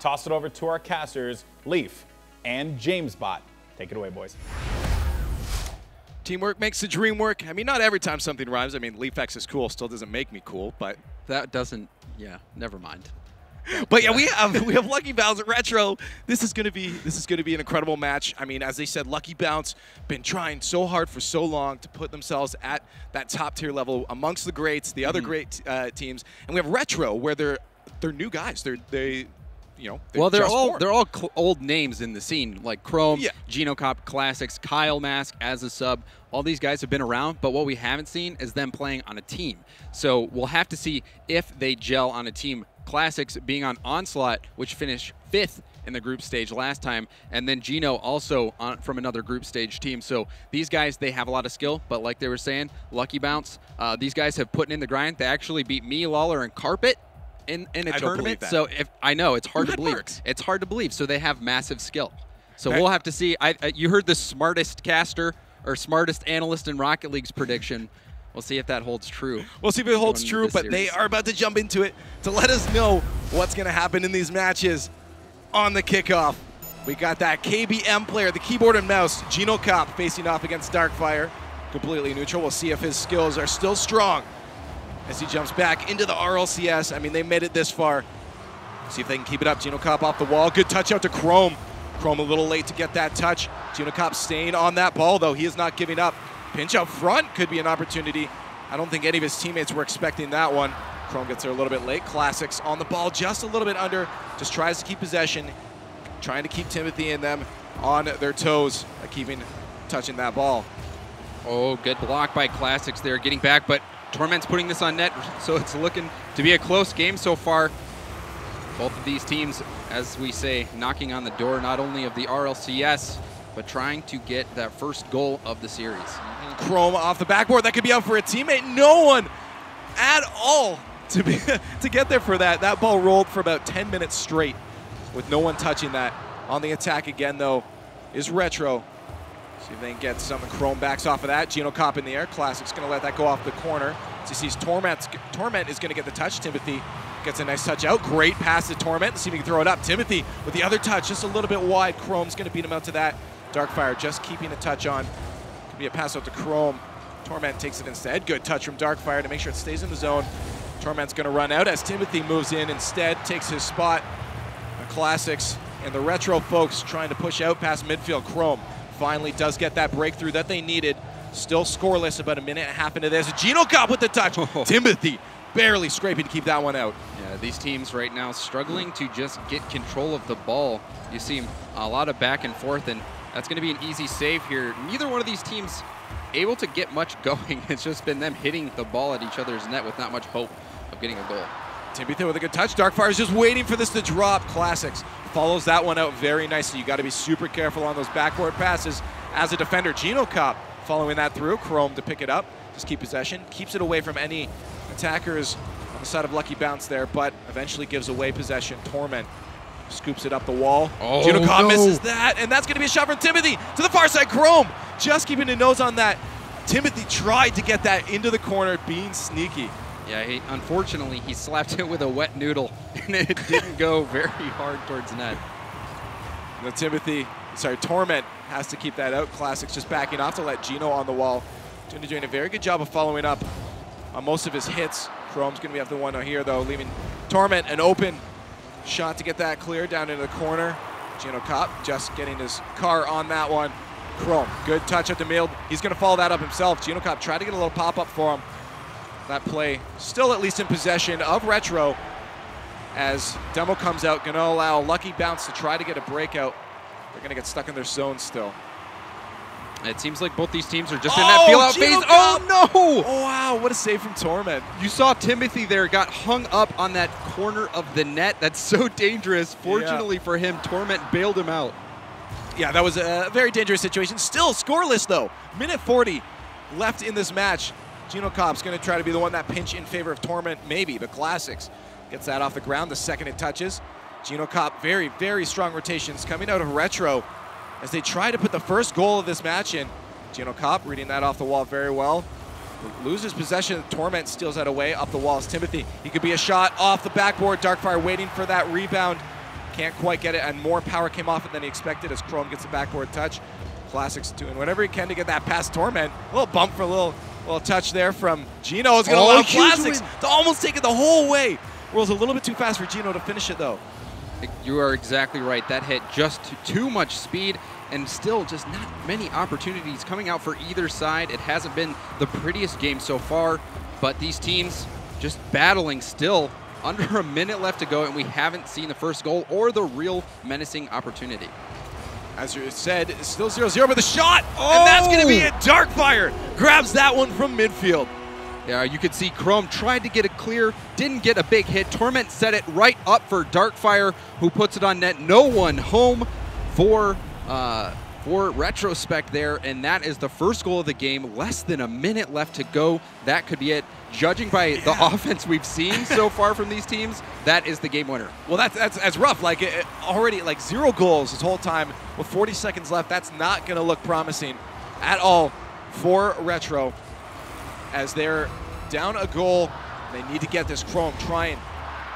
toss it over to our casters, Leaf and JamesBot. Take it away, boys. Teamwork makes the dream work. I mean, not every time something rhymes. I mean, LeafX is cool, still doesn't make me cool, but that doesn't, yeah, never mind. But yeah, we have Lucky Bounce Retro. This is gonna be an incredible match. I mean, as they said, Lucky Bounce been trying so hard for so long to put themselves at that top tier level amongst the greats, the other great teams, and we have Retro where they're new guys. They're they're all old names in the scene, like Chrome, Yeah. Genocop Classics, Kyle Mask as a sub. All these guys have been around, but what we haven't seen is them playing on a team. So we'll have to see if they gel on a team. Classics being on Onslaught, which finished 5th in the group stage last time, and then Gino also from another group stage team. So these guys, they have a lot of skill, but like they were saying, Lucky Bounce, these guys have put in the grind. They actually beat me, Lawler, and Carpet in a tournament. So I know it's hard to believe. Marks. It's hard to believe. So they have massive skill. So we'll have to see. You heard the smartest caster or smartest analyst in Rocket League's prediction. We'll see if that holds true. We'll see if it holds true, but they are about to jump into it to let us know what's going to happen in these matches on the kickoff. We got that KBM player, the keyboard and mouse, Genocop, facing off against Darkfire. Completely neutral. We'll see if his skills are still strong as he jumps back into the RLCS. I mean, they made it this far. See if they can keep it up. Genocop off the wall. Good touch out to Chrome. Chrome a little late to get that touch. Genocop staying on that ball, though. He is not giving up. Pinch up front could be an opportunity. I don't think any of his teammates were expecting that one. Chrome gets there a little bit late. Classics on the ball, just a little bit under. Just tries to keep possession. Trying to keep Timothy and them on their toes by touching that ball. Oh, good block by Classics there, getting back, but Torment's putting this on net, so it's looking to be a close game so far. Both of these teams, as we say, knocking on the door not only of the RLCS, but trying to get that first goal of the series. Chrome off the backboard. That could be out for a teammate. No one at all to get there for that. That ball rolled for about 10 minutes straight with no one touching that. On the attack again, though, is Retro. See if they can get some. Chrome backs off of that. Genocop in the air. Classic's going to let that go off the corner. As he sees Torment is going to get the touch. Timothy gets a nice touch out. Great pass to Torment. See if he can throw it up. Timothy with the other touch, just a little bit wide. Chrome's going to beat him out to that. Darkfire just keeping a touch on. Could be a pass out to Chrome. Torment takes it instead. Good touch from Darkfire to make sure it stays in the zone. Torment's going to run out as Timothy moves in instead, takes his spot. The Classics and the Retro folks trying to push out past midfield. Chrome finally does get that breakthrough that they needed. Still scoreless about a minute and a half into this. Genocop with the touch. Timothy barely scraping to keep that one out. Yeah, these teams right now struggling to just get control of the ball. You see a lot of back and forth, and that's going to be an easy save here. Neither one of these teams able to get much going. It's just been them hitting the ball at each other's net with not much hope of getting a goal. Timothy with a good touch. Darkfire is just waiting for this to drop. Classics follows that one out very nicely. You got to be super careful on those backboard passes as a defender. Genocop following that through. Chrome to pick it up. Just keep possession. Keeps it away from any attackers on the side of Lucky Bounce there, but eventually gives away possession. Torment scoops it up the wall. Oh, Genocop no. misses that, and that's going to be a shot from Timothy to the far side. Chrome just keeping a nose on that. Timothy tried to get that into the corner, being sneaky. Yeah, unfortunately, he slapped it with a wet noodle, and it didn't go very hard towards net. Torment has to keep that out. Classics just backing off to let Gino on the wall. Doing a very good job of following up on most of his hits. Chrome's going to be after the one here, though, leaving Torment an open shot to get that clear down into the corner. Genocop just getting his car on that one. Chrome, good touch at the middle. He's going to follow that up himself. Genocop tried to get a little pop-up for him. That play still at least in possession of Retro as Demo comes out, going to allow Lucky Bounce to try to get a breakout. They're going to get stuck in their zone still. It seems like both these teams are just in that feel-out phase. Oh, no! Oh, wow, what a save from Torment. You saw Timothy there got hung up on that corner of the net. That's so dangerous. Fortunately for him, Torment bailed him out. Yeah, that was a very dangerous situation. Still scoreless, though. Minute 40 left in this match. Genocop's going to try to be the one that pinch in favor of Torment, maybe, but Classics gets that off the ground the second it touches. Genocop, very, very strong rotations coming out of Retro as they try to put the first goal of this match in. Genocop reading that off the wall very well. Loses possession. Torment steals that away. Up the wall is Timothy. He could be a shot off the backboard. Darkfire waiting for that rebound. Can't quite get it, and more power came off it than he expected as Chrome gets a backboard touch. Classics doing whatever he can to get that past Torment. A little bump for a little touch there from Gino. Is going to allow Classics to almost take it the whole way. Rolls a little bit too fast for Gino to finish it, though. You are exactly right. That hit just too much speed, and still just not many opportunities coming out for either side. It hasn't been the prettiest game so far, but these teams just battling still. Under a minute left to go, and we haven't seen the first goal or the real menacing opportunity. As you said, it's still 0-0, but the shot, and that's going to be it. Darkfire grabs that one from midfield. Yeah, you could see Chrome tried to get it clear, didn't get a big hit. Torment set it right up for Darkfire, who puts it on net. No one home for Retrospect there, and that is the first goal of the game. Less than a minute left to go. That could be it. Judging by the offense we've seen so far from these teams, that is the game winner. Well, that's rough. Like already, like 0 goals this whole time with 40 seconds left. That's not going to look promising at all for Retro, as they're down a goal. They need to get this. Chrome trying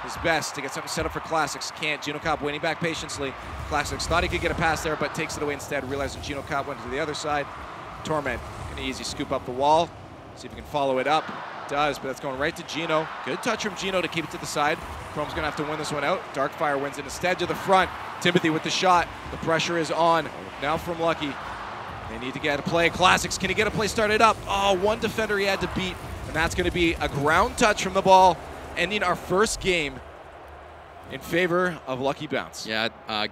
his best to get something set up for Classics. Can't. Gino Cop waiting back patiently. Classics thought he could get a pass there, but takes it away instead, realizing Gino Cop went to the other side. Torment going to easy scoop up the wall. See if he can follow it up. Does, but that's going right to Gino. Good touch from Gino to keep it to the side. Chrome's going to have to win this one out. Darkfire wins it instead to the front. Timothy with the shot. The pressure is on. Now from Lucky. They need to get a play. Classics, can he get a play started up? Oh, one defender he had to beat, and that's going to be a ground touch from the ball, ending our first game in favor of Lucky Bounce. Yeah,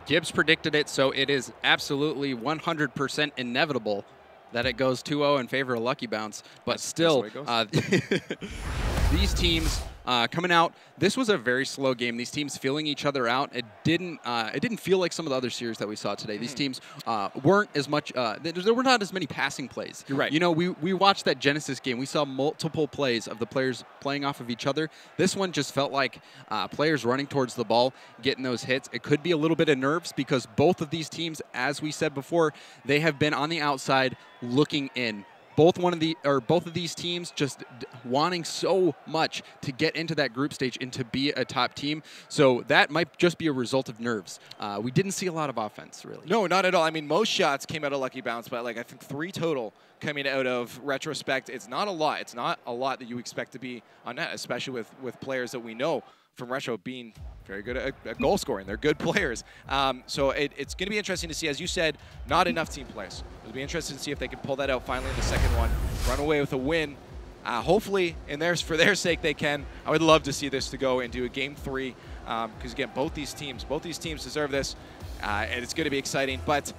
Gibbs predicted it, so it is absolutely 100% inevitable that it goes 2-0 in favor of Lucky Bounce. But still, these teams coming out, this was a very slow game. These teams feeling each other out. It didn't feel like some of the other series that we saw today. These teams weren't as much, there were not as many passing plays. You're right. You know, we watched that Genesis game. We saw multiple plays of the players playing off of each other. This one just felt like players running towards the ball, getting those hits. It could be a little bit of nerves because both of these teams, as we said before, they have been on the outside looking in. Both of these teams just wanting so much to get into that group stage and to be a top team. So that might just be a result of nerves. We didn't see a lot of offense, really. No, not at all. I mean, most shots came out of Lucky Bounce, but like I think 3 total coming out of Retrospect. It's not a lot. It's not a lot that you expect to be on net, especially with players that we know from Retro being very good at goal scoring. They're good players. So it's going to be interesting to see, as you said, not enough team plays. It'll be interesting to see if they can pull that out finally in the second one, run away with a win. Hopefully, for their sake, they can. I would love to see this to go into a game 3 because, again, both these teams deserve this, and it's going to be exciting. But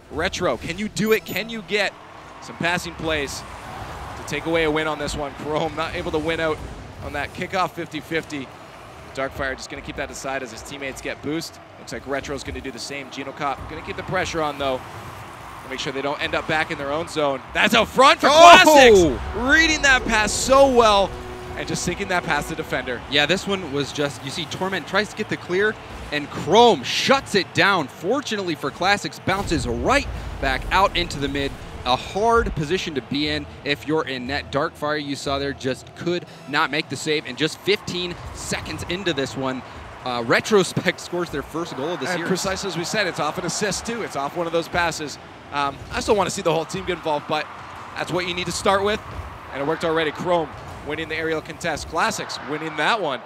Retro, can you do it? Can you get some passing plays to take away a win on this one? Chrome not able to win out on that kickoff 50-50. Darkfire just going to keep that aside as his teammates get boost. Looks like Retro's going to do the same. Gino Cop going to keep the pressure on, though, to make sure they don't end up back in their own zone. That's out front for Classics! Reading that pass so well and just sinking that past the defender. Yeah, this one was just, you see Torment tries to get the clear, and Chrome shuts it down. Fortunately for Classics, bounces right back out into the mid. A hard position to be in if you're in net. Darkfire, you saw there, just could not make the save. And just 15 seconds into this one, Retrospect scores their first goal of the series. Precisely as we said, it's off an assist too. It's off one of those passes. I still want to see the whole team get involved, but that's what you need to start with. And it worked already. Chrome winning the aerial contest. Classics winning that one.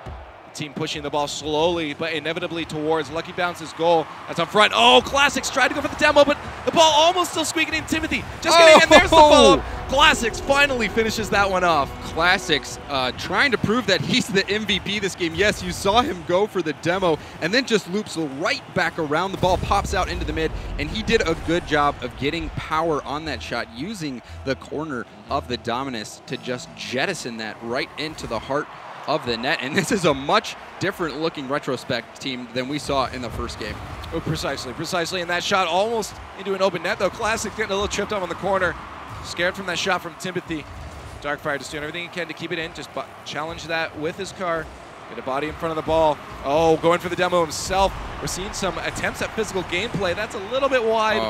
Team pushing the ball slowly but inevitably towards Lucky Bounce's goal. That's on front. Oh, Classics tried to go for the demo, but the ball almost still squeaking in. Timothy just getting in. There's the follow-up. Classics finally finishes that one off. Classics trying to prove that he's the MVP this game. Yes, you saw him go for the demo and then just loops right back around. The ball pops out into the mid, and he did a good job of getting power on that shot, using the corner of the Dominus to just jettison that right into the heart of the net. And this is a much different looking Retrospect team than we saw in the first game. Oh, precisely. And that shot almost into an open net, though. Classic getting a little tripped up on the corner. Scared from that shot from Timothy. Darkfire just doing everything he can to keep it in. Just challenge that with his car. Get a body in front of the ball. Oh, going for the demo himself. We're seeing some attempts at physical gameplay. That's a little bit wide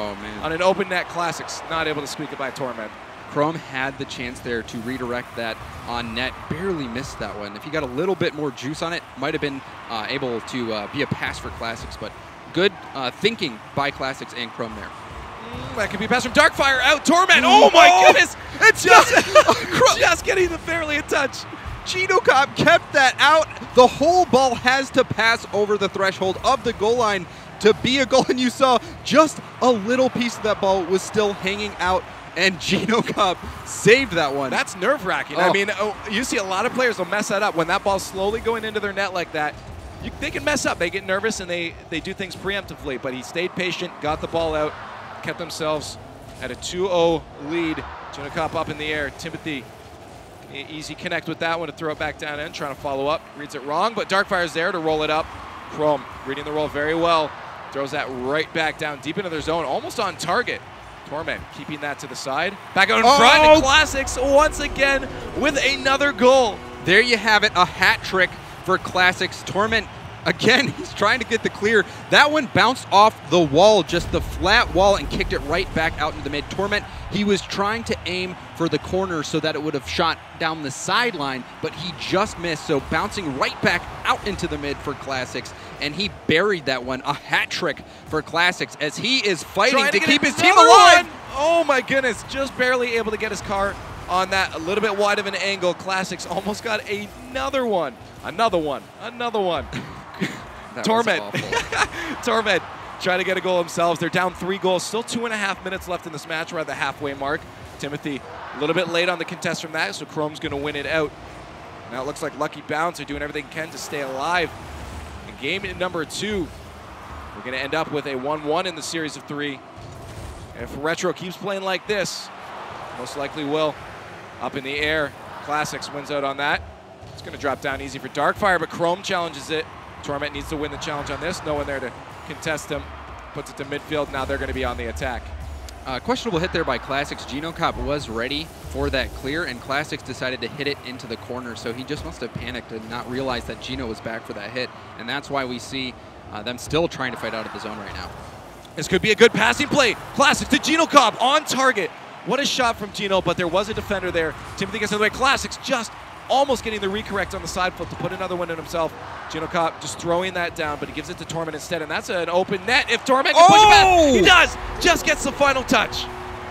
on an open net. Classics not able to squeak it by Torment. Chrome had the chance there to redirect that on net, barely missed that one. If he got a little bit more juice on it, might have been able to be a pass for Classics, but good thinking by Classics and Chrome there. That could be a pass from Darkfire out. Torment. Oh my goodness! It's just getting barely a touch. GinoCop kept that out. The whole ball has to pass over the threshold of the goal line to be a goal, and you saw just a little piece of that ball was still hanging out, and GinoCop saved that one. That's nerve-wracking. Oh. I mean, you see a lot of players will mess that up. When that ball's slowly going into their net like that, they can mess up. They get nervous, and they do things preemptively, but he stayed patient, got the ball out, kept themselves at a 2-0 lead. GinoCop up in the air. Timothy, easy connect with that one to throw it back down in, trying to follow up. Reads it wrong, but Darkfire's there to roll it up. Chrome reading the roll very well. Throws that right back down deep into their zone, almost on target. Torment keeping that to the side. Back out in front, and Classics once again with another goal. There you have it, a hat trick for Classics. Torment, again, he's trying to get the clear. That one bounced off the wall, just the flat wall, and kicked it right back out into the mid. Torment, he was trying to aim for the corner so that it would have shot down the sideline, but he just missed, so bouncing right back out into the mid for Classics, and he buried that one. A hat trick for Classics as he is fighting to keep his team alive. One. Oh my goodness, just barely able to get his car on that a little bit wide of an angle. Classics almost got another one. Another one. Torment. Torment trying to get a goal themselves. They're down 3 goals. Still 2.5 minutes left in this match. We're at the halfway mark. Timothy a little bit late on the contest from that, so Chrome's going to win it out. Now it looks like Lucky Bounce are doing everything they can to stay alive. In game number 2, we're going to end up with a 1-1 in the series of 3. And if Retro keeps playing like this, most likely will. Up in the air, Classics wins out on that. It's going to drop down easy for Darkfire, but Chrome challenges it. Torment needs to win the challenge on this. No one there to contest him. Puts it to midfield. Now they're going to be on the attack. Questionable hit there by Classics. GinoCop was ready for that clear, and Classics decided to hit it into the corner, so he just must have panicked and not realized that Gino was back for that hit, and that's why we see them still trying to fight out of the zone right now. This could be a good passing play. Classics to GinoCop on target. What a shot from Gino, but there was a defender there. Timothy gets in the way. Classics just almost getting the recorrect on the side flip to put another one in himself. GinoCop just throwing that down, but he gives it to Torment instead, and that's an open net. If Torment can push it back, he does. Just gets the final touch.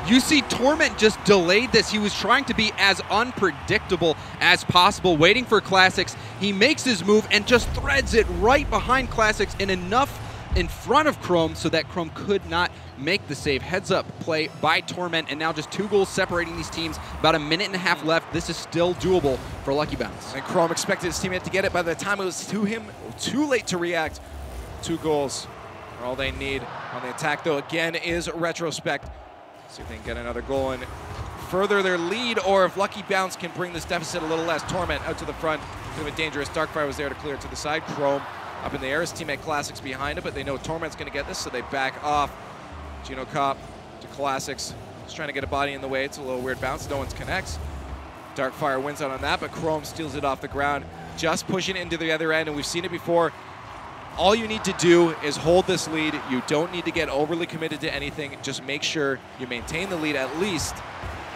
You see Torment just delayed this. He was trying to be as unpredictable as possible, waiting for Classics. He makes his move and just threads it right behind Classics and enough in front of Chrome so that Chrome could not make the save. Heads up play by Torment, and now just 2 goals separating these teams. About a minute and a half left. This is still doable for Lucky Bounce. And Chrome expected his teammate to get it. By the time it was too late to react. 2 goals are all they need on the attack, though, again, is Retrospect. See if they can get another goal and further their lead, or if Lucky Bounce can bring this deficit a little less. Torment out to the front. A little bit dangerous. Darkfire was there to clear it to the side. Chrome up in the air. His teammate Classics behind him, but they know Torment's going to get this, so they back off. GinoCop to Classics. Just trying to get a body in the way. It's a little weird bounce. No one connects. Darkfire wins out on that, but Chrome steals it off the ground. Just pushing it into the other end, and we've seen it before. All you need to do is hold this lead. You don't need to get overly committed to anything. Just make sure you maintain the lead at least.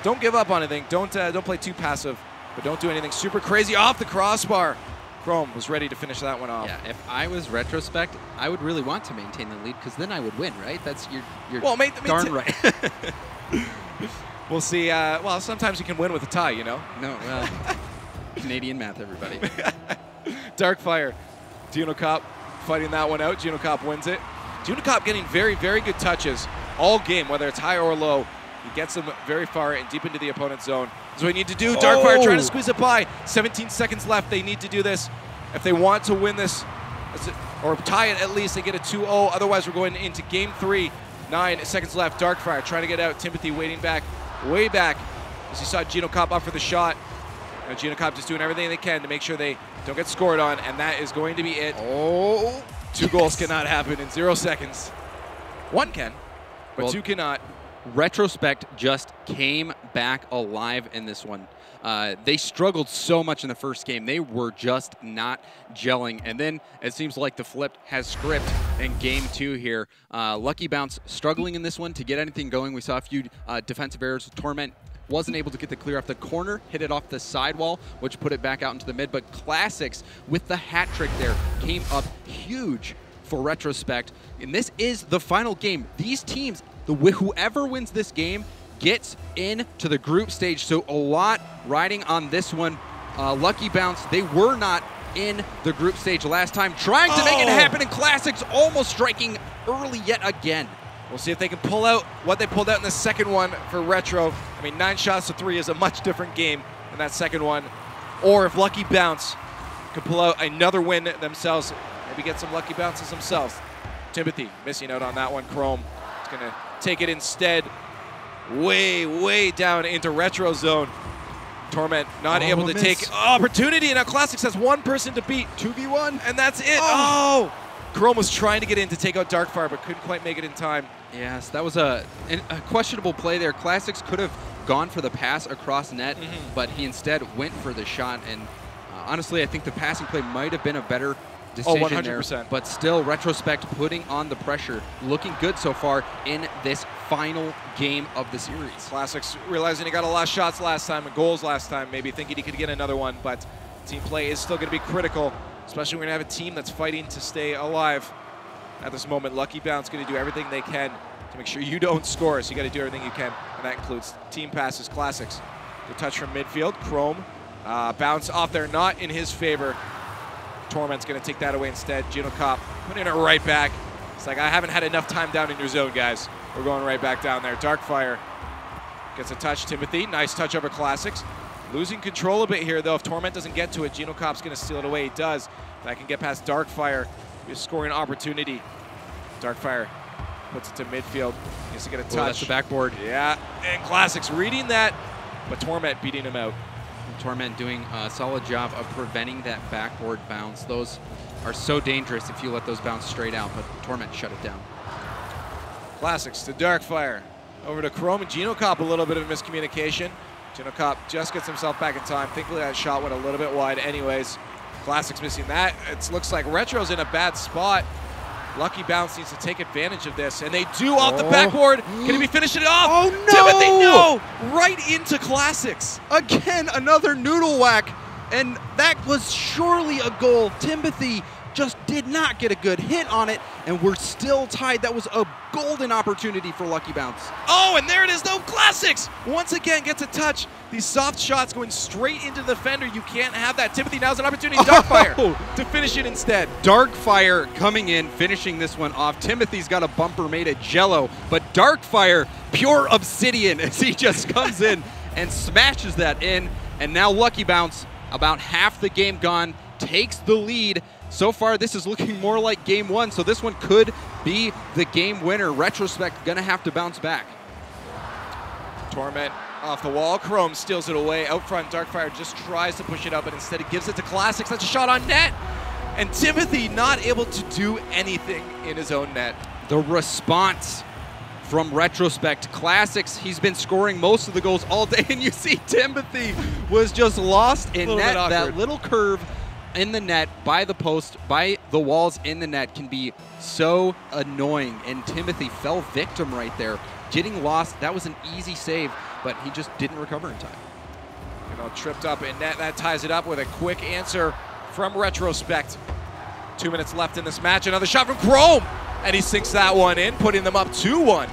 Don't give up on anything. Don't play too passive, but don't do anything super crazy off the crossbar. Chrome was ready to finish that one off. Yeah, if I was Retrospect, I would really want to maintain the lead because then I would win, right? That's you're well, darn right. We'll see. Well, sometimes you can win with a tie, you know? No, well, Canadian math, everybody. Darkfire. GinoCop fighting that one out. GinoCop wins it. GinoCop getting very, very good touches all game, whether it's high or low. He gets them very far and deep into the opponent's zone. That's what we need to do. Darkfire trying to squeeze it by. 17 seconds left. They need to do this. If they want to win this, or tie it at least, they get a 2-0. Otherwise, we're going into game 3. 9 seconds left. Darkfire trying to get out. Timothy waiting back, way back, as you saw GinoCop up for the shot. And GinoCop just doing everything they can to make sure they don't get scored on, and that is going to be it. 2 goals cannot happen in 0 seconds. 1 can, but 2 cannot. Retrospect just came back alive in this one. They struggled so much in the first game. They were just not gelling. And then it seems like the flip has script in game 2 here. Lucky Bounce struggling in this one to get anything going. We saw a few defensive errors. Torment wasn't able to get the clear off the corner, hit it off the sidewall, which put it back out into the mid. But Classics, with the hat trick there, came up huge for Retrospect. And this is the final game. These teams, whoever wins this game gets into the group stage. So a lot riding on this one. Lucky Bounce, they were not in the group stage last time, trying to make it happen in Classics, almost striking early yet again. We'll see if they can pull out what they pulled out in the second one for Retro. I mean, 9 shots to 3 is a much different game than that second one. Or if Lucky Bounce can pull out another win themselves, maybe get some lucky bounces themselves. Timothy missing out on that one. Chrome is going to take it instead way down into Retro zone. Torment not able to take opportunity, and now Classics has one person to beat. 2v1. And that's it. Chrome was trying to get in to take out Darkfire, but couldn't quite make it in time. Yes, that was a questionable play there. Classics could have gone for the pass across net, but he instead went for the shot. And honestly, I think the passing play might have been a better decision 100%. there. But still, Retrospect putting on the pressure, looking good so far in this final game of the series. Classics realizing he got a lot of shots last time and goals last time, maybe thinking he could get another one, but team play is still going to be critical, especially when we have a team that's fighting to stay alive. At this moment, Lucky Bounce going to do everything they can to make sure you don't score, so you got to do everything you can, and that includes team passes. Classics. Good touch from midfield. Chrome bounce off there, not in his favor. Torment's going to take that away instead. Gino Cop putting it right back. It's like, I haven't had enough time down in your zone, guys. We're going right back down there. Darkfire gets a touch. Timothy, nice touch over Classics. Losing control a bit here, though. If Torment doesn't get to it, Gino Cop's going to steal it away. He does. If I can get past Darkfire, a scoring opportunity. Darkfire puts it to midfield. He has to get a touch. That's the backboard. Yeah, and Classics reading that, but Torment beating him out. Torment doing a solid job of preventing that backboard bounce. Those are so dangerous if you let those bounce straight out, but Torment shut it down. Classics to Darkfire. Over to Chrome and Gino Cop, a little bit of miscommunication. Gino Cop just gets himself back in time. Thankfully that shot went a little bit wide anyways. Classics missing that. It looks like Retro's in a bad spot. Lucky Bounce needs to take advantage of this, and they do off the backboard. Can he be finishing it off? Oh, no! Timothy, no! Right into Classics. Again, another noodle whack, and that was surely a goal. Timothy just did not get a good hit on it, and we're still tied. That was a golden opportunity for Lucky Bounce. Oh, and there it is, though. Classics once again gets a touch. These soft shots going straight into the defender. You can't have that. Timothy now's an opportunity. Darkfire to finish it instead. Darkfire coming in, finishing this one off. Timothy's got a bumper made of jello, but Darkfire, pure obsidian, as he just comes in and smashes that in. And now Lucky Bounce, about half the game gone, takes the lead. So far, this is looking more like game one, so this one could be the game winner. Retrospect gonna have to bounce back. Torment off the wall. Chrome steals it away. Out front, Darkfire just tries to push it up, but instead it gives it to Classics. That's a shot on net. And Timothy not able to do anything in his own net. The response from Retrospect. Classics, he's been scoring most of the goals all day, and you see Timothy was just lost in net. That little curve in the net, by the post, by the walls in the net can be so annoying, and Timothy fell victim right there. Getting lost, that was an easy save, but he just didn't recover in time. You know, tripped up in net. That ties it up with a quick answer from Retrospect. 2 minutes left in this match. Another shot from Chrome, and he sinks that one in, putting them up 2-1.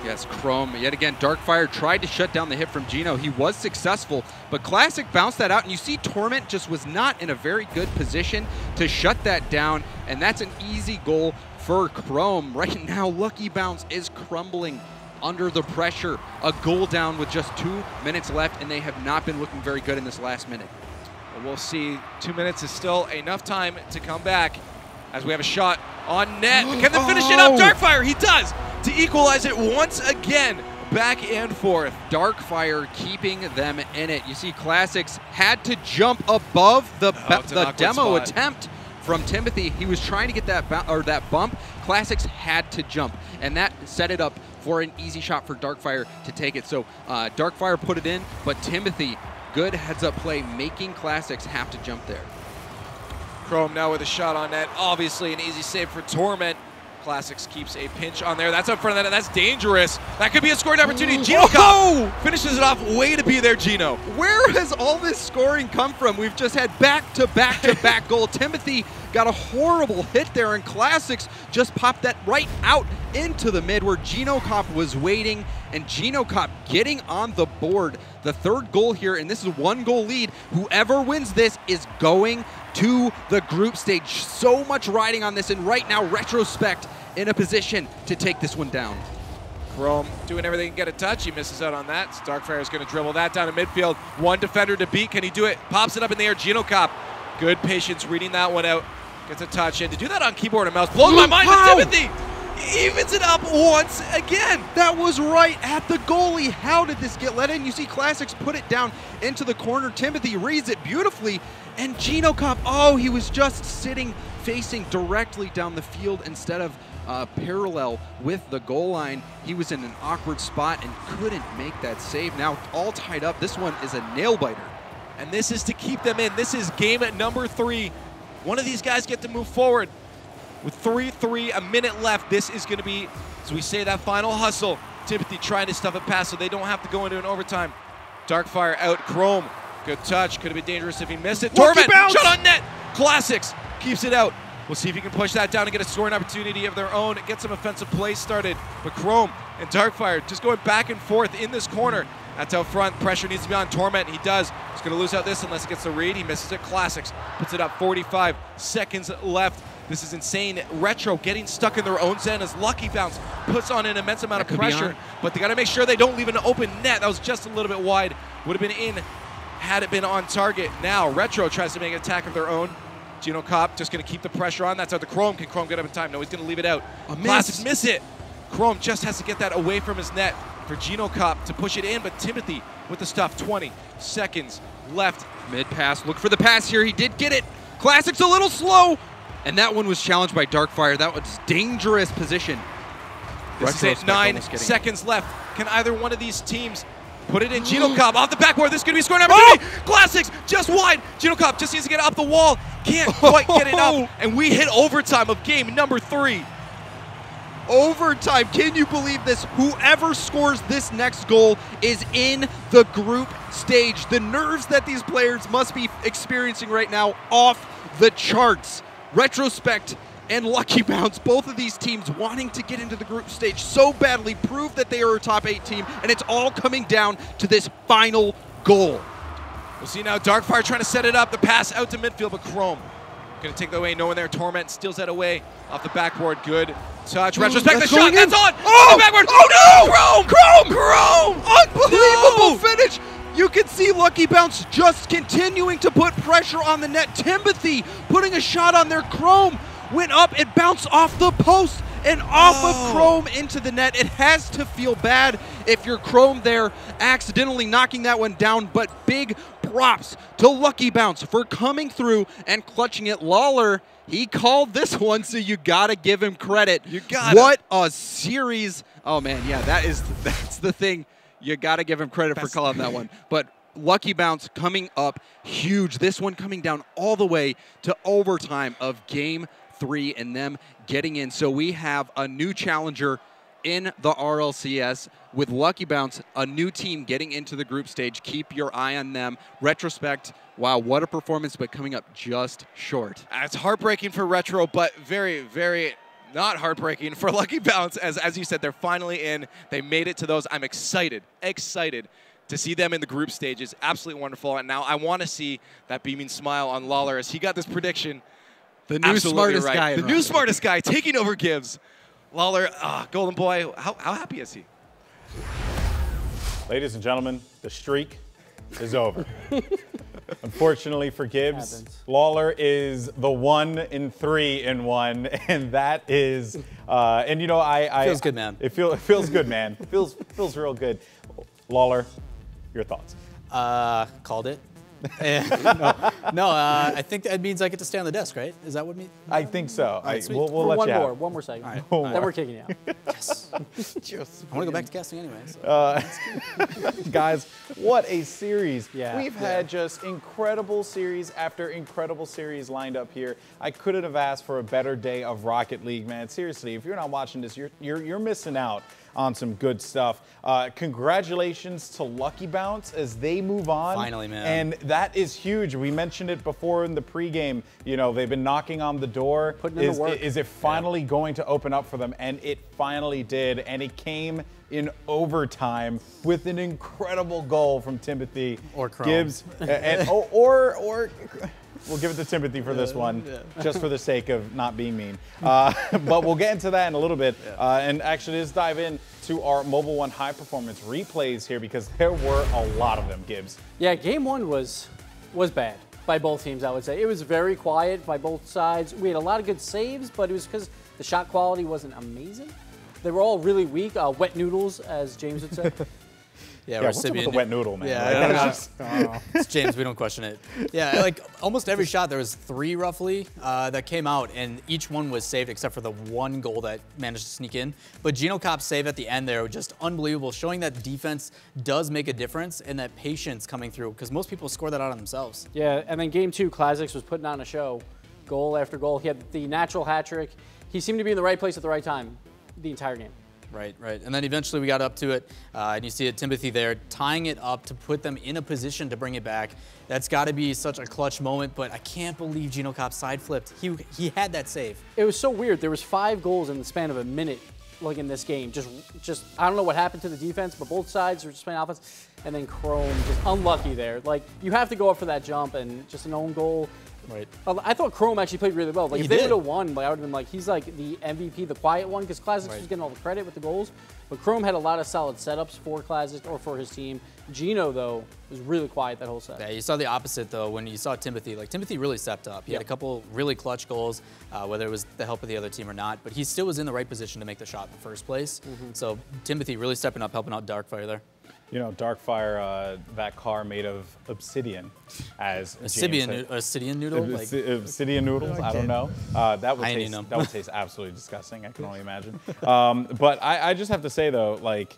Yes, Chrome, yet again, Darkfire tried to shut down the hit from Gino. He was successful, but Classic bounced that out, and you see Torment just was not in a very good position to shut that down, and that's an easy goal for Chrome. Right now, Lucky Bounce is crumbling under the pressure. A goal down with just 2 minutes left, and they have not been looking very good in this last minute. Well, we'll see. 2 minutes is still enough time to come back as we have a shot on net. Can they finish it up? Darkfire, he does, to equalize it once again. Back and forth. Darkfire keeping them in it. You see Classics had to jump above the demo attempt from Timothy. He was trying to get that bump. Classics had to jump, and that set it up for an easy shot for Darkfire to take it. So Darkfire put it in, but Timothy, good heads-up play, making Classics have to jump there. Chrome now with a shot on net. Obviously an easy save for Torment. Classics keeps a pinch on there. That's up front of that. That's dangerous. That could be a scoring opportunity. Gino Cop finishes it off. Way to be there, Gino. Where has all this scoring come from? We've just had back-to-back-to-back goal. Timothy got a horrible hit there, and Classics just popped that right out into the mid where Genocop was waiting, and Genocop getting on the board. The third goal here, and this is a 1-goal lead. Whoever wins this is going to the group stage. So much riding on this, and right now Retrospect in a position to take this one down. Chrome doing everything to get a touch. He misses out on that. Darkfire is going to dribble that down to midfield. One defender to beat. Can he do it? Pops it up in the air. Genocop. Good patience reading that one out. Gets a touch in. To do that on keyboard and mouse blows my mind. Wow. Timothy evens it up once again. That was right at the goalie. How did this get let in? You see Classics put it down into the corner. Timothy reads it beautifully. And Genocop, oh, he was just sitting facing directly down the field instead of parallel with the goal line. He was in an awkward spot and couldn't make that save. Now all tied up. This one is a nail biter. And this is to keep them in. This is game at number 3. One of these guys get to move forward. With 3-3, a minute left, this is going to be, as we say, that final hustle. Timothy trying to stuff it past so they don't have to go into an overtime. Darkfire out. Chrome, good touch. Could have been dangerous if he missed it. Lucky Torment, bounce! shot on net. Classics keeps it out. We'll see if he can push that down and get a scoring opportunity of their own, get some offensive plays started. But Chrome and Darkfire just going back and forth in this corner. That's out front. Pressure needs to be on Torment. He does. He's going to lose out this unless he gets the read. He misses it. Classics puts it up. 45 seconds left. This is insane. Retro getting stuck in their own zone as Lucky Bounce puts on an immense amount of pressure. But they got to make sure they don't leave an open net. That was just a little bit wide. Would have been in had it been on target. Now Retro tries to make an attack of their own. Genocop just going to keep the pressure on. That's how the Chrome. Can Chrome get up in time? No, he's going to leave it out. Classics miss it. Chrome just has to get that away from his net for Genocop to push it in, but Timothy with the stuff. 20 seconds left. Mid pass, look for the pass here. He did get it. Classics a little slow, and that one was challenged by Darkfire. That was dangerous position. This is it. 9 seconds left. Can either one of these teams put it in? Genocop off the backboard. This is going to be a scoring opportunity. Classics just wide. Genocop just needs to get it up the wall. Can't quite get it up, and we hit overtime of game number 3. Overtime. Can you believe this? Whoever scores this next goal is in the group stage. The nerves that these players must be experiencing right now off the charts. Retrospect and Lucky Bounce, both of these teams wanting to get into the group stage so badly, prove that they are a top 8 team, and it's all coming down to this final goal. We'll see now Darkfire trying to set it up. The pass out to midfield, but Chrome going to take that away. No one there. Torment steals that away off the backboard. Good touch. Retrospect the shot. That's on. Oh, the backboard. Oh, no. Chrome. Unbelievable finish. You can see Lucky Bounce just continuing to put pressure on the net. Timothy putting a shot on there. Chrome went up. It bounced off the post and off of Chrome into the net. It has to feel bad if you're Chrome there accidentally knocking that one down, but big props to Lucky Bounce for coming through and clutching it. Lawler, he called this one, so you gotta give him credit. You got What a series. Oh man, yeah, that's the thing. You gotta give him credit for calling that one. But Lucky Bounce coming up huge. This one coming down all the way to overtime of game 3 and them getting in. So we have a new challenger in the RLCS with Lucky Bounce, a new team getting into the group stage. Keep your eye on them. Retrospect, wow, what a performance, but coming up just short. It's heartbreaking for Retro, but very, very not heartbreaking for Lucky Bounce. As you said, they're finally in. They made it to those. I'm excited to see them in the group stages. Absolutely wonderful. And now I want to see that beaming smile on Lawler as he got this prediction. The new smartest guy. The new smartest guy taking over Gibbs. Lawler, Golden Boy, how happy is he? Ladies and gentlemen, the streak is over. Unfortunately for Gibbs, Lawler is the 1 in 3 in 1, and that is, and you know, feels good, man. It feels good, man. It feels real good. Lawler, your thoughts? Called it. I think that means I get to stay on the desk, right? Is that what it means? I think so. Right, we'll let you have. One more segment. All right. Then we're kicking you out. Yes. I want to go back to casting anyway. So. Guys, what a series. Yeah, We've had just incredible series after incredible series lined up here. I couldn't have asked for a better day of Rocket League, man. Seriously, if you're not watching this, you're missing out on some good stuff. Congratulations to Lucky Bounce as they move on. Finally, man. And that is huge. We mentioned it before in the pregame. You know, they've been knocking on the door. Putting in the work. Is it finally going to open up for them? And it finally did. And it came in overtime with an incredible goal from Timothy Or Chrome. Gibbs. Or we'll give it to Timothy for this one, just for the sake of not being mean. But we'll get into that in a little bit. And actually, let's dive in to our Mobile One high performance replays here because there were a lot of them, Gibbs. Yeah, game one was bad by both teams, I would say. It was very quiet by both sides. We had a lot of good saves, but it was because the shot quality wasn't amazing. They were all really weak, wet noodles, as James would say. Yeah, what's up with the wet noodle, man? Yeah, I don't know. It's James, we don't question it. Yeah, like almost every shot, there was 3 roughly that came out, and each one was saved except for the one goal that managed to sneak in. But Gino Kopp's save at the end there was just unbelievable, showing that defense does make a difference and that patience coming through, because most people score that out on themselves. Yeah, and then game 2, Classics was putting on a show, goal after goal. He had the natural hat trick. He seemed to be in the right place at the right time the entire game. Right. And then eventually we got up to it, and you see it, Timothy there, tying it up to put them in a position to bring it back. That's got to be such a clutch moment, but I can't believe Gino Kopp side flipped. He had that save. It was so weird. There was 5 goals in the span of a minute, like in this game. Just I don't know what happened to the defense, but both sides were just playing offense. And then Chrome just unlucky there. Like, you have to go up for that jump, and just an own goal. Right. I thought Chrome actually played really well. Like, He if they did. would have won, like, I would have been like, he's like the MVP, the quiet one, because Classics was getting all the credit with the goals. But Chrome had a lot of solid setups for Classics or for his team. Gino, though, was really quiet that whole set. Yeah, you saw the opposite, though, when you saw Timothy. Like, Timothy really stepped up. He had a couple really clutch goals, whether it was the help of the other team or not. But he still was in the right position to make the shot in the first place. So Timothy really stepping up, helping out Darkfire there. You know, Darkfire, that car made of obsidian, as Obsidian noodle? Like, obsidian noodles? I don't know. That would taste absolutely disgusting. I can only imagine. But I just have to say though, like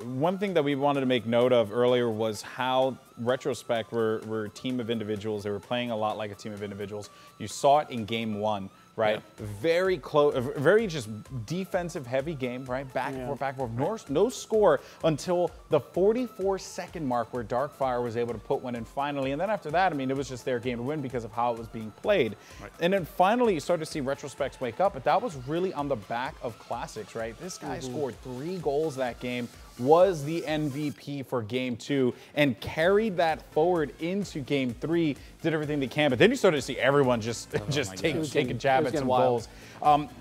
one thing that we wanted to make note of earlier was how Retrospect were a team of individuals. They were playing a lot like a team of individuals. You saw it in game 1. Right, very close, very just defensive-heavy game. Right, back and forth. No score until the 44-second mark, where Darkfire was able to put one in finally. And then after that, I mean, it was just their game to win because of how it was being played. Right. And then finally, you start to see Retrospects wake up, but that was really on the back of Classics. Right, this guy scored 3 goals that game. Was the MVP for game 2 and carried that forward into game 3, did everything they can. But then you started to see everyone just take a jab at some goals.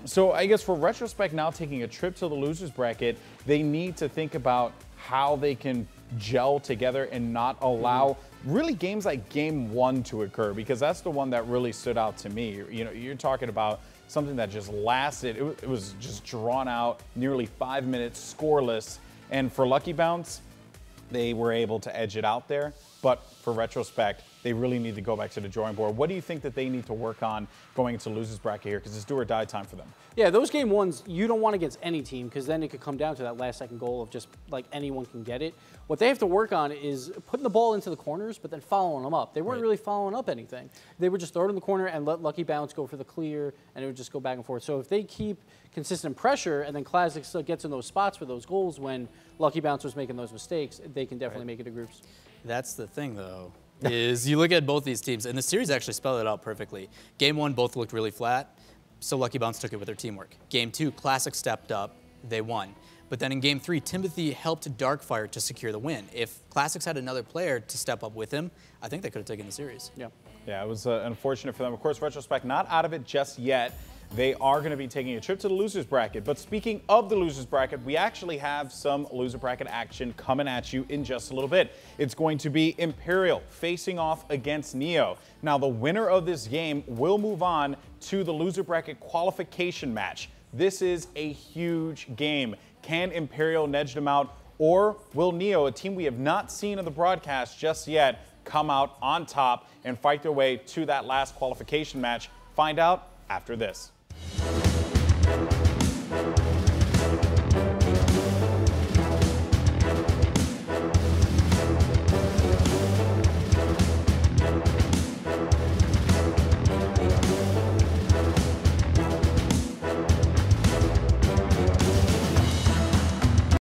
So I guess for Retrospect now taking a trip to the losers bracket, they need to think about how they can gel together and not allow really games like game 1 to occur, because that's the one that really stood out to me. You know, you're talking about something that just lasted. It was just drawn out, nearly 5 minutes, scoreless. And for Lucky Bounce, they were able to edge it out there. But for Retrospect, they really need to go back to the drawing board. What do you think that they need to work on going into losers bracket here? Because it's do or die time for them. Yeah, those game 1s, you don't want against any team, because then it could come down to that last-second goal of just, like, anyone can get it. What they have to work on is putting the ball into the corners, but then following them up. They weren't really following up anything. They would just throw it in the corner and let Lucky Bounce go for the clear, and it would just go back and forth. So if they keep consistent pressure, and then Classic still gets in those spots for those goals when Lucky Bounce was making those mistakes, they can definitely make it to groups. That's the thing, though, is you look at both these teams, and the series actually spelled it out perfectly. Game 1, both looked really flat, so Lucky Bounce took it with their teamwork. Game 2, Classic stepped up, they won. But then in game 3, Timothy helped Darkfire to secure the win. If Classics had another player to step up with him, I think they could have taken the series. Yeah, it was unfortunate for them. Of course, Retrospect not out of it just yet. They are going to be taking a trip to the losers bracket. But speaking of the losers bracket, we actually have some loser bracket action coming at you in just a little bit. It's going to be Imperial facing off against Neo. Now, the winner of this game will move on to the loser bracket qualification match. This is a huge game. Can Imperial nudge them out, or will Neo, a team we have not seen in the broadcast just yet, come out on top and fight their way to that last qualification match? Find out after this.